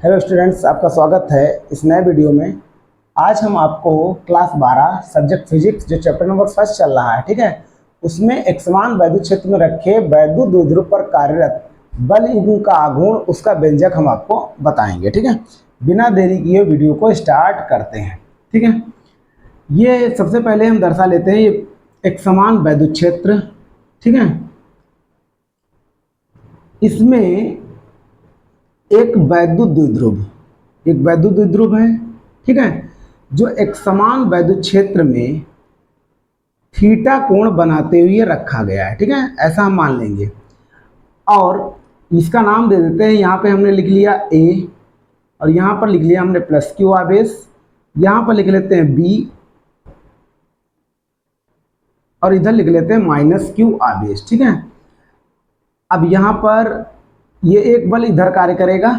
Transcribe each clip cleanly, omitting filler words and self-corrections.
Hello students, आपका स्वागत है इस नए वीडियो में। आज हम आपको क्लास 12 सब्जेक्ट फिजिक्स जो चैप्टर नंबर 1 चल रहा है, ठीक है, उसमें एक समान वैद्युत क्षेत्र में रखे वैद्युत द्विध्रुव पर कार्यरत बल युग्म का आघूर्ण, उसका व्यंजक हम आपको बताएंगे। ठीक है, बिना देरी किए वीडियो को स्टार्ट करते हैं। ठीक है, ये सबसे पहले हम दर्शा लेते हैं ये एक समान वैद्युत क्षेत्र। ठीक है, इसमें एक वैद्युत द्विध्रुव है। ठीक है, जो एक समान वैद्युत क्षेत्र में थीटा कोण बनाते हुए रखा गया है। ठीक है, ऐसा हम मान लेंगे और इसका नाम दे देते हैं। यहाँ पे हमने लिख लिया ए और यहाँ पर लिख लिया हमने प्लस क्यू आवेश, यहाँ पर लिख लेते हैं बी और इधर लिख लेते हैं माइनस क्यू आवेश। ठीक है, अब यहाँ पर ये एक बल इधर कार्य करेगा,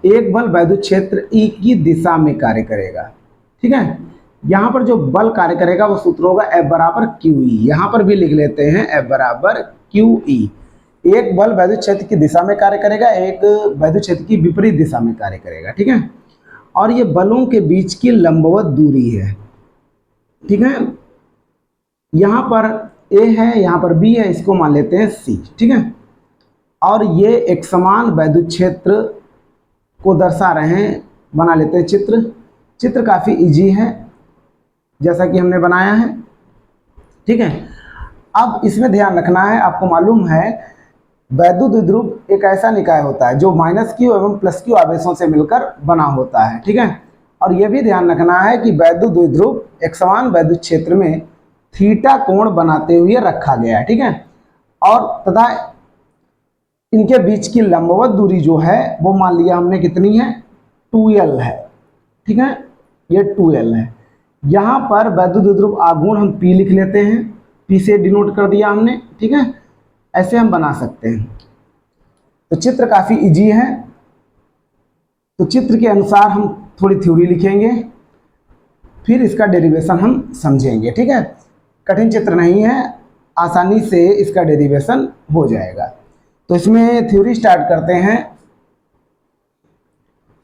एक बल वैद्युत क्षेत्र ई की दिशा में कार्य करेगा। ठीक है, यहाँ पर जो बल कार्य करेगा वो सूत्र होगा F बराबर क्यू ई। यहाँ पर भी लिख लेते हैं F बराबर क्यू ई। एक बल वैद्युत क्षेत्र की दिशा में कार्य करेगा, एक वैद्युत क्षेत्र की विपरीत दिशा में कार्य करेगा। ठीक है, और ये बलों के बीच की लंबवत दूरी है। ठीक है, यहाँ पर A है, यहाँ पर B है, इसको मान लेते हैं C। ठीक है, और ये एक समान वैद्युत क्षेत्र को दर्शा रहे हैं। बना लेते हैं चित्र काफ़ी इजी है जैसा कि हमने बनाया है। ठीक है, अब इसमें ध्यान रखना है, आपको मालूम है वैद्युत द्विध्रुव एक ऐसा निकाय होता है जो माइनस क्यू एवं प्लस क्यू आवेशों से मिलकर बना होता है। ठीक है, और यह भी ध्यान रखना है कि वैद्युत द्विध्रुव एक समान वैद्युत क्षेत्र में थीटा कोण बनाते हुए रखा गया है। ठीक है, और तथा इनके बीच की लंबवत दूरी जो है वो मान लिया हमने कितनी है, 2l है। ठीक है, ये 2l है। यहाँ पर वैद्युत द्विध्रुव आघूर्ण हम P लिख लेते हैं, P से डिनोट कर दिया हमने। ठीक है, ऐसे हम बना सकते हैं। तो चित्र काफ़ी इजी है, तो चित्र के अनुसार हम थोड़ी थ्योरी लिखेंगे, फिर इसका डेरिवेशन हम समझेंगे। ठीक है, कठिन चित्र नहीं है, आसानी से इसका डेरिवेशन हो जाएगा। तो इसमें थ्योरी स्टार्ट करते हैं।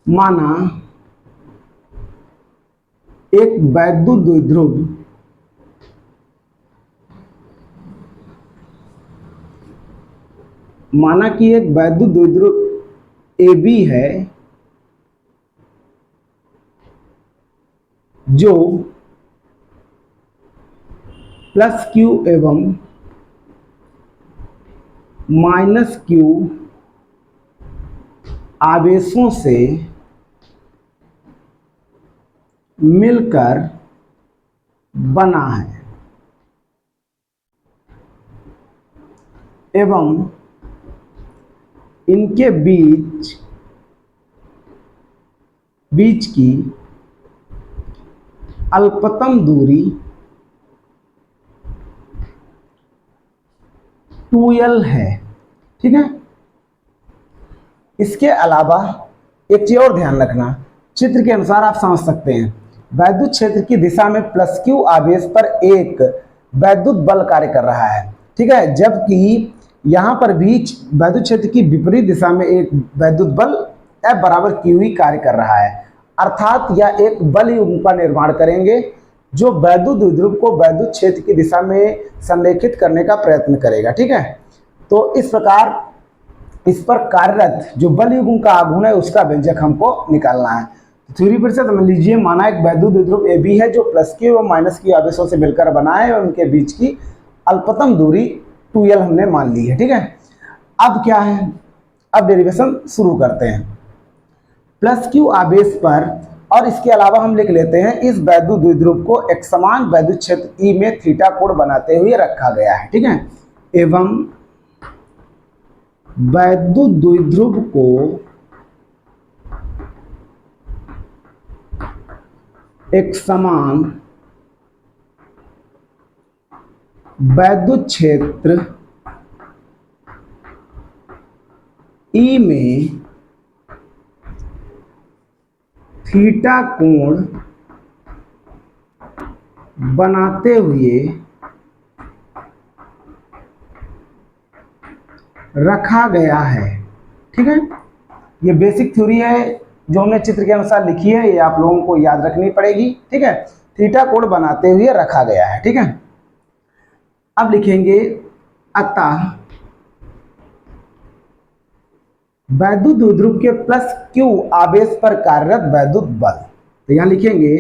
माना एक वैद्युत द्विध्रुव AB है जो प्लस क्यू एवं माइनस क्यू आवेशों से मिलकर बना है एवं इनके बीच की अल्पतम दूरी 2l है। ठीक है, इसके अलावा एक चीज और ध्यान रखना, चित्र के अनुसार आप समझ सकते हैं वैद्युत क्षेत्र की दिशा में प्लस क्यू आवेश पर एक वैद्युत बल कार्य कर रहा है। ठीक है, जबकि यहाँ पर भी वैद्युत क्षेत्र की विपरीत दिशा में एक वैद्युत बल F बराबर क्यू ई कार्य कर रहा है। अर्थात यह एक बल युग्म का निर्माण करेंगे जो वैद्युत द्विध्रुव को वैद्युत क्षेत्र की दिशा में संरेखित करने का प्रयत्न करेगा। ठीक है, तो इस प्रकार इस पर कार्यरत जो बल युग्म का आघूर्ण है उसका व्यंजक हमको निकालना है। थ्योरी फिर से समझ लीजिए। माना एक वैद्युत द्विध्रुव AB है जो प्लस क्यू और माइनस क्यू आवेशों से मिलकर बना है और उनके बीच की अल्पतम दूरी 2l हमने मान ली है। ठीक है, अब क्या है, अब डेरिवेशन शुरू करते हैं। प्लस क्यू आवेश पर और इसके अलावा हम लिख लेते हैं इस वैद्युत द्विध्रुव को एक समान वैद्युत क्षेत्र ई में थीटा कोण बनाते हुए रखा गया है। ठीक है, एवं वैद्युत द्विध्रुव को एक समान वैद्युत क्षेत्र ई में थीटा कोण बनाते हुए रखा गया है। ठीक है, ये बेसिक थ्योरी है जो हमने चित्र के अनुसार लिखी है, ये आप लोगों को याद रखनी पड़ेगी। ठीक है, थीटा कोण बनाते हुए रखा गया है। ठीक है, अब लिखेंगे अतः वैद्युत द्विध्रुव के प्लस क्यू आवेश पर कार्यरत वैद्युत बल। तो यहां लिखेंगे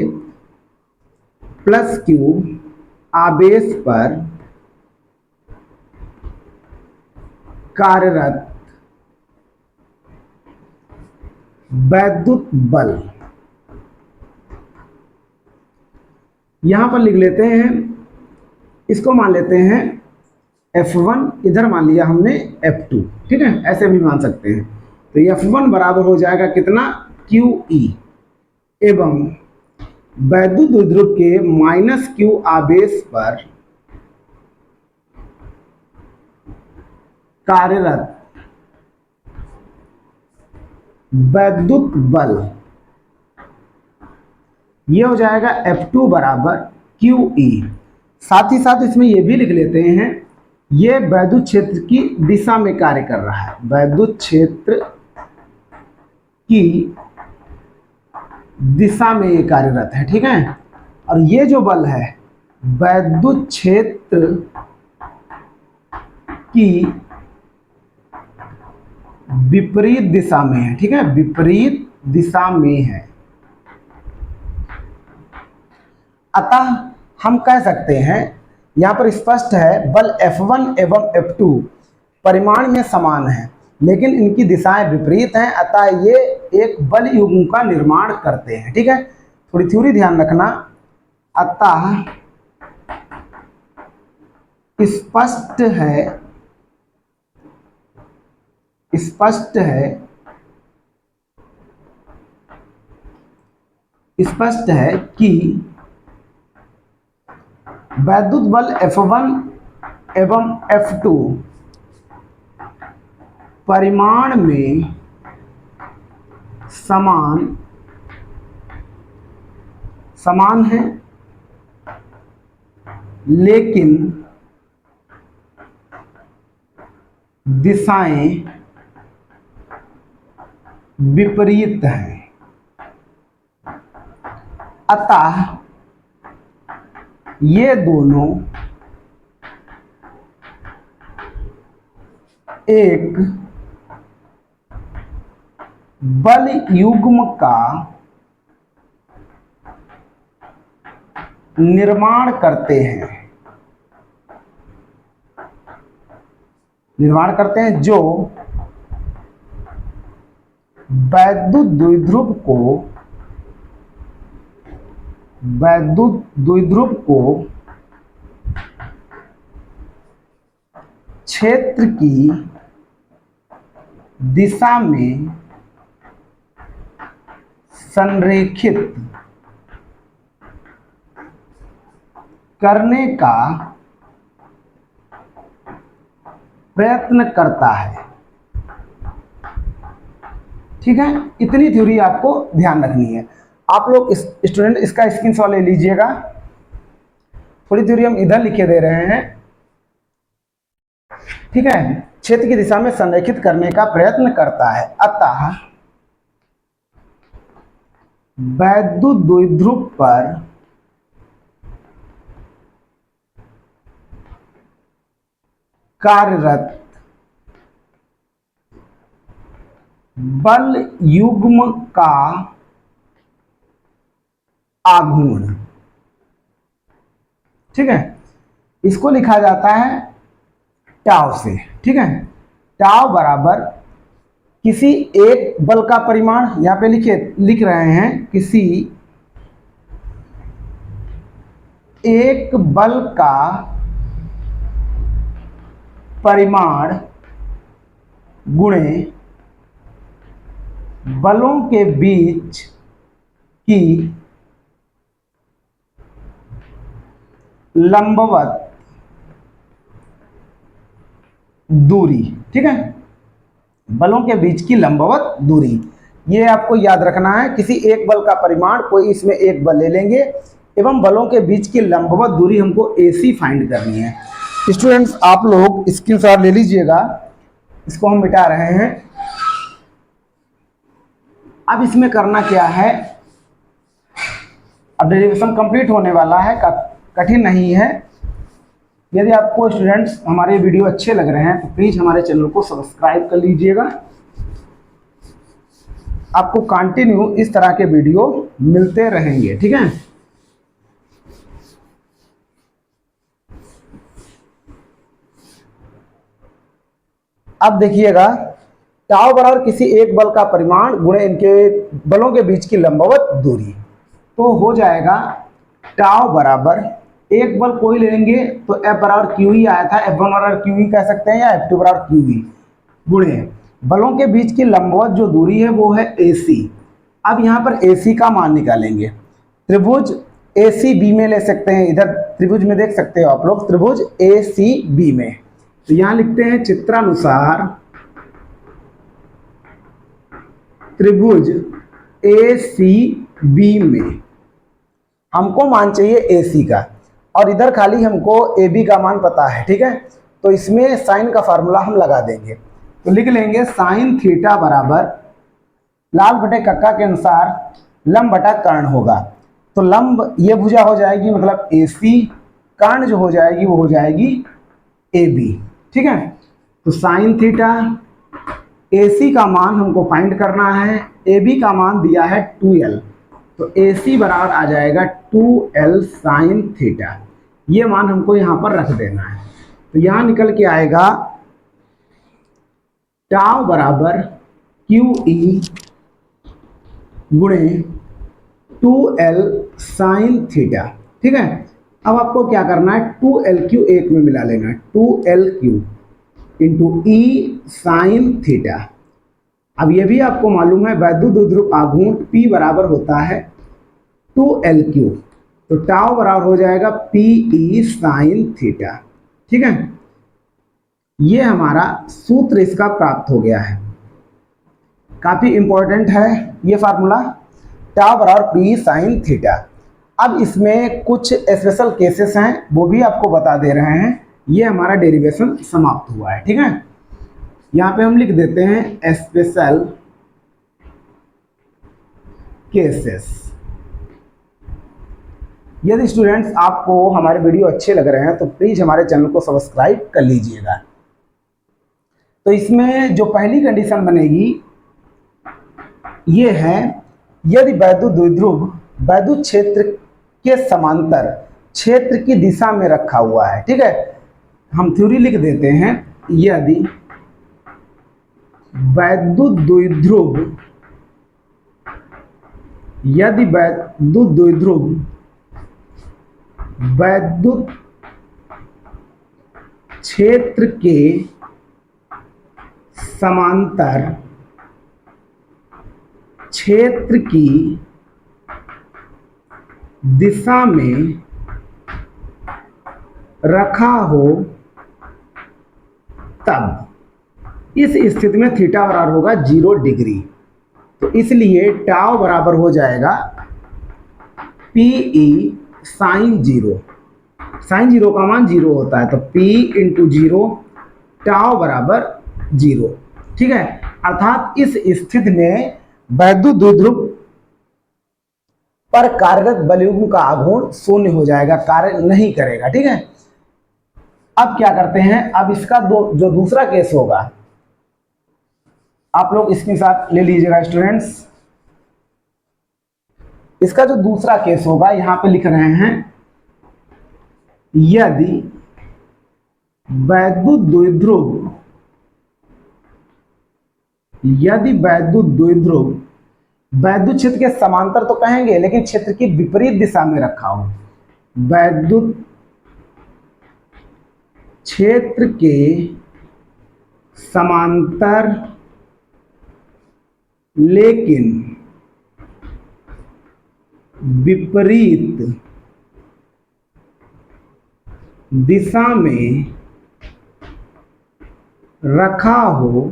प्लस क्यू आवेश पर कार्यरत वैद्युत बल। यहां पर लिख लेते हैं, इसको मान लेते हैं F1, इधर मान लिया हमने F2। ठीक है, ऐसे भी मान सकते हैं। तो F1 बराबर हो जाएगा कितना, QE, एवं वैद्युत द्विध्रुव के माइनस Q आवेश पर कार्यरत वैद्युत बल, ये हो जाएगा F2 बराबर QE। साथ ही साथ इसमें ये भी लिख लेते हैं, ये वैद्युत क्षेत्र की दिशा में कार्य कर रहा है, वैद्युत क्षेत्र की दिशा में ये कार्यरत है। ठीक है, और ये जो बल है वैद्युत क्षेत्र की विपरीत दिशा में है। ठीक है, विपरीत दिशा में है। अतः हम कह सकते हैं, यहां पर स्पष्ट है, बल F1 एवं F2 परिमाण में समान है लेकिन इनकी दिशाएं विपरीत हैं, अतः ये एक बल युग्म का निर्माण करते हैं। ठीक है, थोड़ी थ्योरी ध्यान रखना। अतः स्पष्ट है कि वैद्युत बल F1 एवं F2 परिमाण में समान है लेकिन दिशाएं विपरीत हैं। अतः ये दोनों एक बल युग्म का निर्माण करते हैं जो वैद्युत द्विध्रुव को क्षेत्र की दिशा में संरेखित करने का प्रयत्न करता है। ठीक है, इतनी थ्योरी आपको ध्यान रखनी है। आप लोग स्टूडेंट इसका स्क्रीनशॉट ले लीजिएगा। थोड़ी थ्योरी हम इधर लिखे दे रहे हैं। ठीक है, क्षेत्र की दिशा में संरेखित करने का प्रयत्न करता है। अतः वैद्युत द्विध्रुव पर कार्यरत बल युग्म का आघूर्ण, ठीक है, इसको लिखा जाता है टाउ से। ठीक है, टाउ बराबर किसी एक बल का परिमाण, यहां पे लिख रहे हैं किसी एक बल का परिमाण गुणे बलों के बीच की लंबवत दूरी। ठीक है, बलों के बीच की लंबवत दूरी, ये आपको याद रखना है। किसी एक बल का परिमाण, कोई इसमें एक बल ले लेंगे एवं बलों के बीच की लंबवत दूरी हमको AC फाइंड करनी है। स्टूडेंट्स आप लोग स्क्रीनशॉट ले लीजिएगा, इसको हम मिटा रहे हैं। अब इसमें करना क्या है, अब डेरिवेशन कंप्लीट होने वाला है, कठिन नहीं है। यदि आपको स्टूडेंट्स हमारे वीडियो अच्छे लग रहे हैं तो प्लीज़ हमारे चैनल को सब्सक्राइब कर लीजिएगा। आपको कंटिन्यू इस तरह के वीडियो मिलते रहेंगे, ठीक है। अब देखिएगा, टाउ बराबर किसी एक बल का परिमाण गुणे इनके बलों के बीच की लंबवत दूरी, तो हो जाएगा टाउ बराबर, एक बल कोई लेंगे तो F बराबर क्यू ही आया था, F1 बराबर क्यू ही कह सकते हैं या F2 बराबर क्यू ही, गुणे बलों के बीच की लंबवत जो दूरी है वो है AC। अब यहाँ पर AC का मान निकालेंगे। त्रिभुज ACB में ले सकते हैं, इधर त्रिभुज में देख सकते हो आप लोग, त्रिभुज ACB में, तो यहाँ लिखते हैं चित्रानुसार त्रिभुज ACB में हमको मान चाहिए AC का, और इधर खाली हमको AB का मान पता है, ठीक है। तो इसमें साइन का फार्मूला हम लगा देंगे, तो लिख लेंगे साइन थीटा बराबर लाल बटे कक्का के अनुसार लंब बटा कर्ण होगा, तो लंब ये भुजा हो जाएगी मतलब AC, कर्ण जो हो जाएगी वो हो जाएगी AB, ठीक है। तो साइन थीटा, AC का मान हमको फाइंड करना है, AB का मान दिया है 2L, तो AC बराबर आ जाएगा 2L साइन थीटा, ये मान हमको यहाँ पर रख देना है। तो यहाँ निकल के आएगा टाउ बराबर QE गुणे 2L साइन थीटा, ठीक है। अब आपको क्या करना है, 2LQ एक में मिला लेना है, 2LQ into E sine theta. अब ये भी आपको मालूम है वैद्युत द्विध्रुव आघूर्ण P बराबर होता है 2LQ, तो टाउ बराबर हो जाएगा PE साइन थीटा, ठीक है। ये हमारा सूत्र इसका प्राप्त हो गया है, काफी इंपॉर्टेंट है ये फार्मूला, टाउ बराबर PE साइन थीटा। अब इसमें कुछ स्पेशल केसेस हैं वो भी आपको बता दे रहे हैं। ये हमारा डेरिवेशन समाप्त हुआ है, ठीक है। यहाँ पे हम लिख देते हैं स्पेशल केसेस। यदि स्टूडेंट्स आपको हमारे वीडियो अच्छे लग रहे हैं तो प्लीज हमारे चैनल को सब्सक्राइब कर लीजिएगा। तो इसमें जो पहली कंडीशन बनेगी ये है, यदि वैद्युत द्विध्रुव वैद्युत क्षेत्र के समांतर क्षेत्र की दिशा में रखा हुआ है, ठीक है। हम थ्योरी लिख देते हैं, यदि वैद्युत द्विध्रुव वैद्युत क्षेत्र के समांतर क्षेत्र की दिशा में रखा हो, तब इस स्थिति में थीटा बराबर होगा 0 डिग्री। तो इसलिए टाउ बराबर हो जाएगा PE साइन 0, साइन 0 का मान 0 होता है, तो P इंटू 0 टाउ बराबर 0, ठीक है। अर्थात इस स्थिति में वैद्युत द्विध्रुव पर कार्यरत बलयुग्म का आघूर्ण 0 हो जाएगा, कार्य नहीं करेगा, ठीक है। अब क्या करते हैं, अब इसका जो दूसरा केस होगा आप लोग इसके साथ ले लीजिएगा स्टूडेंट्स। इसका जो दूसरा केस होगा यहां पे लिख रहे हैं, यदि वैद्युत द्विध्रुव वैद्युत क्षेत्र के समांतर तो कहेंगे लेकिन क्षेत्र की विपरीत दिशा में रखा हो, वैद्युत क्षेत्र के समांतर लेकिन विपरीत दिशा में रखा हो,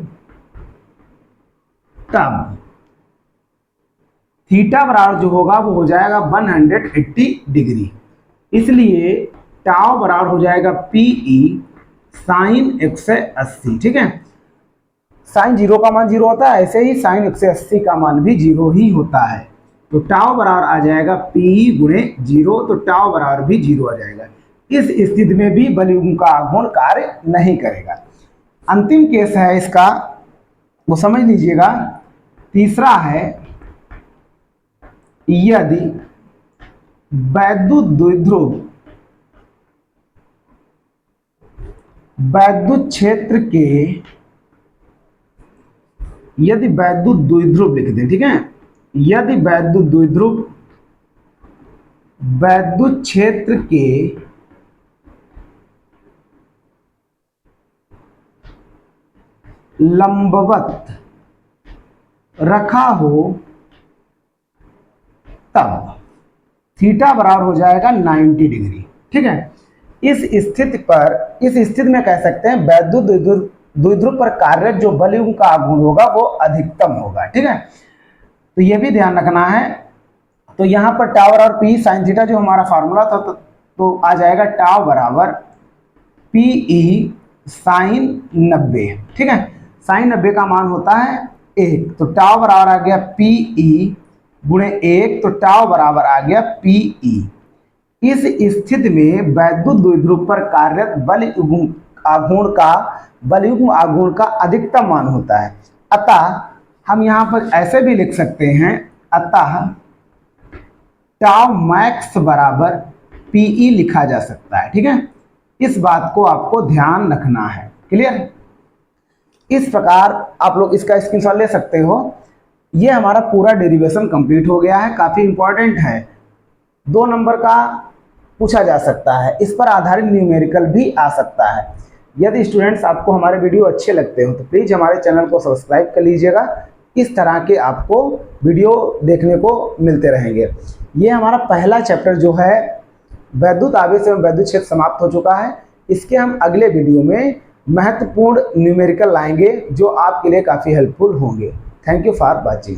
तब थीटा बराबर जो होगा वो हो जाएगा 180 डिग्री। इसलिए टाउ बराबर हो जाएगा PE साइन 180, ठीक है। साइन 0 का मान 0 होता है, ऐसे ही साइन 180 का मान भी 0 ही होता है। तो टाउ बराबर आ जाएगा पी गुणे 0, तो टाउ बराबर भी 0 आ जाएगा। इस स्थिति में भी बलयुग्म का आघूर्ण कार्य नहीं करेगा। अंतिम केस है इसका, वो समझ लीजिएगा। तीसरा है, यदि वैद्युत द्विध्रुव वैद्युत क्षेत्र के, यदि वैद्युत द्विध्रुव लिख दें, ठीक है, यदि वैद्युत द्विध्रुव वैद्युत क्षेत्र के लंबवत रखा हो, तब थीटा बराबर हो जाएगा 90 डिग्री। ठीक है, इस स्थिति में कह सकते हैं वैद्युत द्विध्रुव पर कार्यरत जो बलयुग्म का आघूर्ण होगा वो अधिकतम होगा। ठीक है, तो ये भी ध्यान रखना है। तो यहाँ पर टाउ बराबर पी साइन थीटा जो हमारा फार्मूला था, तो आ जाएगा टाउ बराबर पी ई साइन 90। ठीक है, साइन 90 का मान होता है 1, तो टाउ बराबर आ गया पी ई गुणे 1, तो टाउ बराबर आ गया पी ई। इस स्थिति में वैद्युत द्विध्रुव पर कार्यरत बलयुग्म आघूर्ण का अधिकतम मान होता है। अतः हम यहाँ पर ऐसे भी लिख सकते हैं, अतः टाउ मैक्स बराबर पीई लिखा जा सकता है। ठीक है, इस बात को आपको ध्यान रखना है। क्लियर? इस प्रकार आप लोग इसका स्क्रीनशॉट ले सकते हो। ये हमारा पूरा डेरिवेशन कंप्लीट हो गया है। काफ़ी इंपॉर्टेंट है, 2 नंबर का पूछा जा सकता है, इस पर आधारित न्यूमेरिकल भी आ सकता है। यदि स्टूडेंट्स आपको हमारे वीडियो अच्छे लगते हो तो प्लीज़ हमारे चैनल को सब्सक्राइब कर लीजिएगा। इस तरह के आपको वीडियो देखने को मिलते रहेंगे। ये हमारा पहला चैप्टर जो है वैद्युत आवेश एवं वैद्युत क्षेत्र समाप्त हो चुका है। इसके हम अगले वीडियो में महत्वपूर्ण न्यूमेरिकल लाएंगे जो आपके लिए काफ़ी हेल्पफुल होंगे। Thank you for watching.